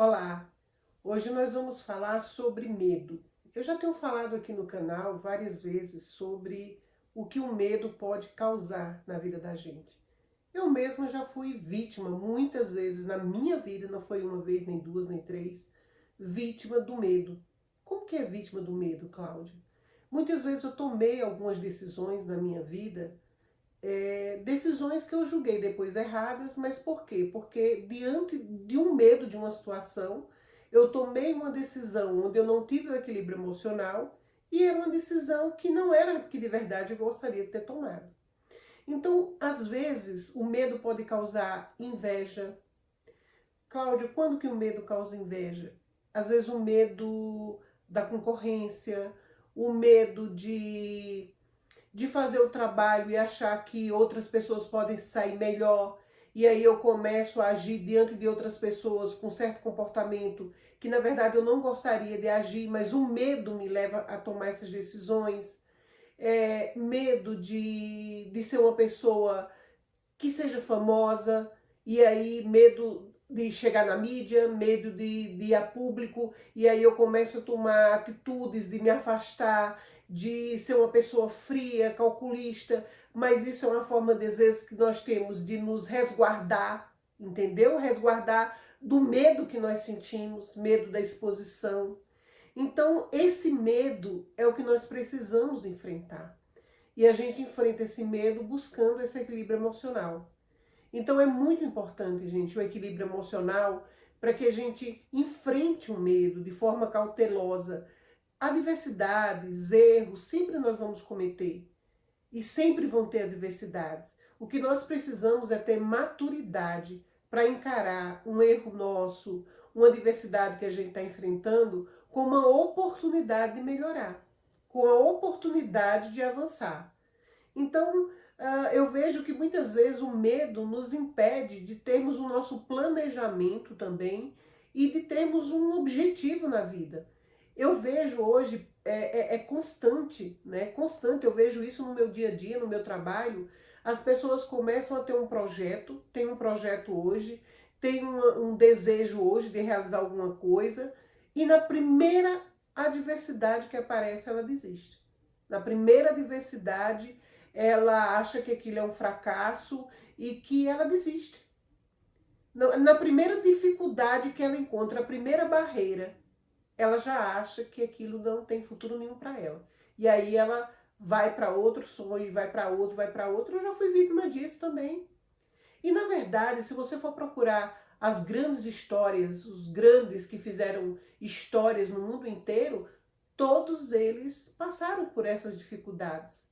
Olá, hoje nós vamos falar sobre medo. Eu já tenho falado aqui no canal várias vezes sobre o que o medo pode causar na vida da gente. Eu mesma já fui vítima muitas vezes na minha vida, não foi uma vez, nem duas, nem três, vítima do medo. Como que é vítima do medo, Cláudia? Muitas vezes eu tomei algumas decisões na minha vida, decisões que eu julguei depois erradas, mas por quê? Porque diante de um medo de uma situação, eu tomei uma decisão onde eu não tive o equilíbrio emocional e era uma decisão que não era que de verdade eu gostaria de ter tomado. Então, às vezes, o medo pode causar inveja. Cláudio, quando que o medo causa inveja? Às vezes o medo da concorrência, o medo de fazer o trabalho e achar que outras pessoas podem sair melhor, e aí eu começo a agir diante de outras pessoas com certo comportamento que na verdade eu não gostaria de agir, mas o medo me leva a tomar essas decisões. Medo de ser uma pessoa que seja famosa, e aí medo de chegar na mídia, medo de ir a público, e aí eu começo a tomar atitudes de me afastar, de ser uma pessoa fria, calculista, mas isso é uma forma, às vezes, que nós temos de nos resguardar, entendeu? Resguardar do medo que nós sentimos, medo da exposição. Então, esse medo é o que nós precisamos enfrentar. E a gente enfrenta esse medo buscando esse equilíbrio emocional. Então é muito importante, gente, o equilíbrio emocional para que a gente enfrente o medo de forma cautelosa. Adversidades, erros, sempre nós vamos cometer. E sempre vão ter adversidades. O que nós precisamos é ter maturidade para encarar um erro nosso, uma adversidade que a gente está enfrentando, com uma oportunidade de melhorar, com a oportunidade de avançar. Então, eu vejo que muitas vezes o medo nos impede de termos o nosso planejamento também e de termos um objetivo na vida. Eu vejo hoje, é constante, né? Constante, eu vejo isso no meu dia a dia, no meu trabalho. As pessoas começam a ter um projeto, tem um projeto hoje, tem um desejo hoje de realizar alguma coisa, e na primeira adversidade que aparece, ela desiste. Na primeira adversidade, ela acha que aquilo é um fracasso e que ela desiste. Na primeira dificuldade que ela encontra, a primeira barreira, ela já acha que aquilo não tem futuro nenhum para ela. E aí ela vai para outro sonho, vai para outro, vai para outro. Eu já fui vítima disso também. E na verdade, se você for procurar as grandes histórias, os grandes que fizeram histórias no mundo inteiro, todos eles passaram por essas dificuldades.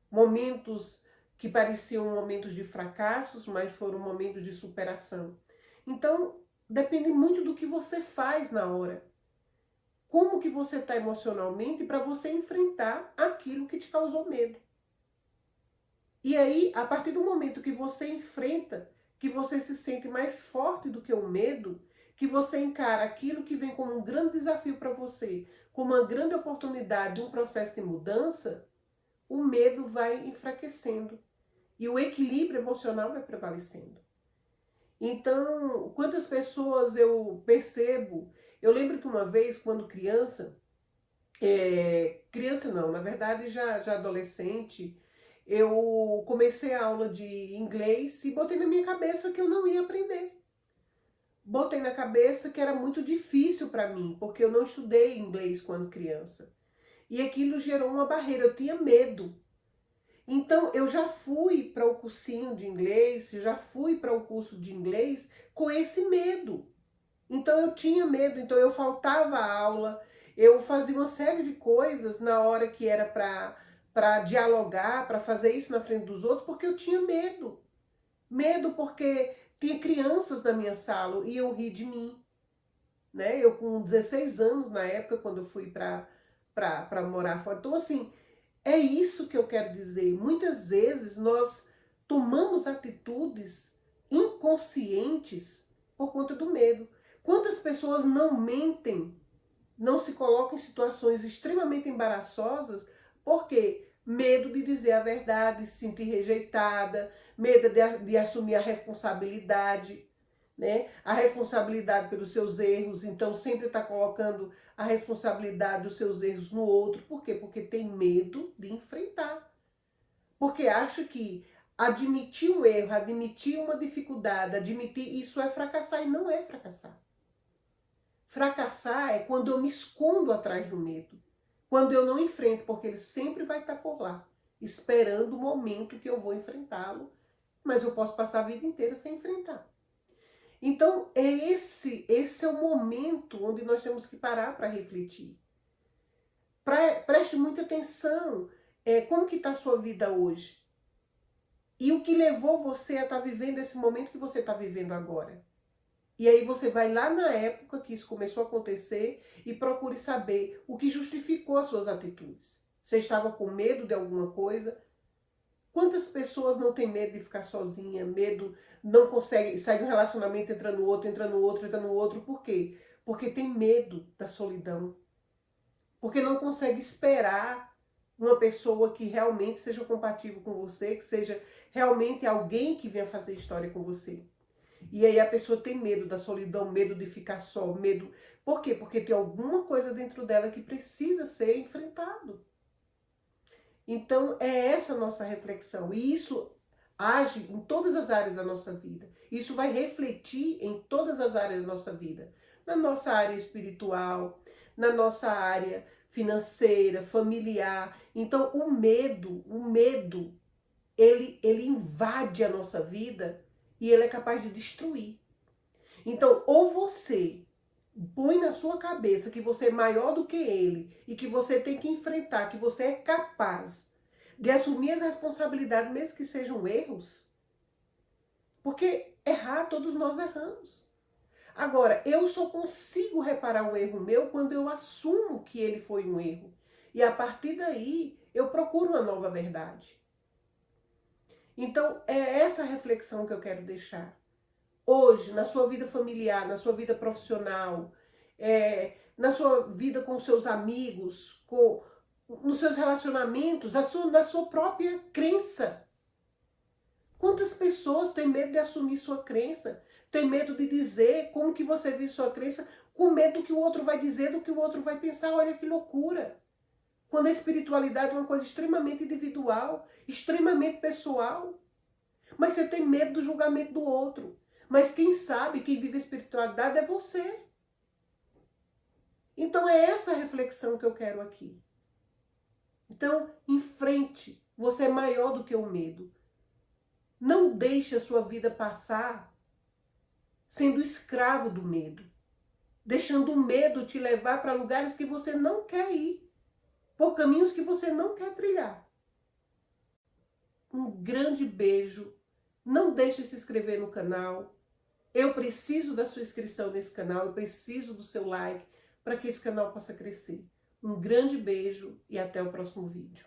Momentos que pareciam momentos de fracassos, mas foram momentos de superação. Então, depende muito do que você faz na hora. Como que você está emocionalmente para você enfrentar aquilo que te causou medo. E aí, a partir do momento que você enfrenta, que você se sente mais forte do que o medo, que você encara aquilo que vem como um grande desafio para você, como uma grande oportunidade, um processo de mudança, o medo vai enfraquecendo e o equilíbrio emocional vai prevalecendo. Então, quantas pessoas eu percebo, eu lembro que uma vez, quando criança, criança não, na verdade já adolescente, eu comecei a aula de inglês e botei na minha cabeça que eu não ia aprender. Botei na cabeça que era muito difícil para mim, porque eu não estudei inglês quando criança. E aquilo gerou uma barreira, eu tinha medo. Então, eu já fui para o cursinho de inglês, já fui para o curso de inglês com esse medo. Então, eu tinha medo, então eu faltava a aula, eu fazia uma série de coisas na hora que era para dialogar, para fazer isso na frente dos outros, porque eu tinha medo. Medo porque tinha crianças na minha sala e iam rir de mim. Né? Eu com 16 anos na época, quando eu fui para morar fora. Então, assim, é isso que eu quero dizer. Muitas vezes nós tomamos atitudes inconscientes por conta do medo. Quantas pessoas não mentem, não se colocam em situações extremamente embaraçosas, porque medo de dizer a verdade, se sentir rejeitada, medo de assumir a responsabilidade. né? A responsabilidade pelos seus erros, então sempre está colocando a responsabilidade dos seus erros no outro. Por quê? Porque tem medo de enfrentar. Porque acha que admitir um erro, admitir uma dificuldade, admitir isso é fracassar, e não é fracassar. Fracassar é quando eu me escondo atrás do medo. Quando eu não enfrento, porque ele sempre vai estar por lá, esperando o momento que eu vou enfrentá-lo, mas eu posso passar a vida inteira sem enfrentar. Então, esse é o momento onde nós temos que parar para refletir. Preste muita atenção. Como que está a sua vida hoje? E o que levou você a estar vivendo esse momento que você está vivendo agora? E aí você vai lá na época que isso começou a acontecer e procure saber o que justificou as suas atitudes. Você estava com medo de alguma coisa? Quantas pessoas não têm medo de ficar sozinha, medo, não consegue, sai de um relacionamento, entra no outro, entra no outro, entra no outro. Por quê? Porque tem medo da solidão. Porque não consegue esperar uma pessoa que realmente seja compatível com você, que seja realmente alguém que venha fazer história com você. E aí a pessoa tem medo da solidão, medo de ficar só, medo... Por quê? Porque tem alguma coisa dentro dela que precisa ser enfrentado. Então, é essa a nossa reflexão. E isso age em todas as áreas da nossa vida. Isso vai refletir em todas as áreas da nossa vida. Na nossa área espiritual, na nossa área financeira, familiar. Então, o medo, ele invade a nossa vida e ele é capaz de destruir. Então, ou você põe na sua cabeça que você é maior do que ele e que você tem que enfrentar, que você é capaz de assumir as responsabilidades, mesmo que sejam erros, porque errar, todos nós erramos. Agora, eu só consigo reparar um erro meu quando eu assumo que ele foi um erro. E a partir daí, eu procuro uma nova verdade. Então, é essa reflexão que eu quero deixar. Hoje, na sua vida familiar, na sua vida profissional, na sua vida com seus amigos, nos seus relacionamentos, na sua própria crença. Quantas pessoas têm medo de assumir sua crença? Tem medo de dizer como que você vive sua crença, com medo do que o outro vai dizer, do que o outro vai pensar. Olha que loucura! Quando a espiritualidade é uma coisa extremamente individual, extremamente pessoal. Mas você tem medo do julgamento do outro. Mas quem sabe, quem vive a espiritualidade é você. Então é essa a reflexão que eu quero aqui. Então, enfrente. Você é maior do que o medo. Não deixe a sua vida passar sendo escravo do medo. Deixando o medo te levar para lugares que você não quer ir. Por caminhos que você não quer trilhar. Um grande beijo. Não deixe de se inscrever no canal. Eu preciso da sua inscrição nesse canal, eu preciso do seu like para que esse canal possa crescer. Um grande beijo e até o próximo vídeo.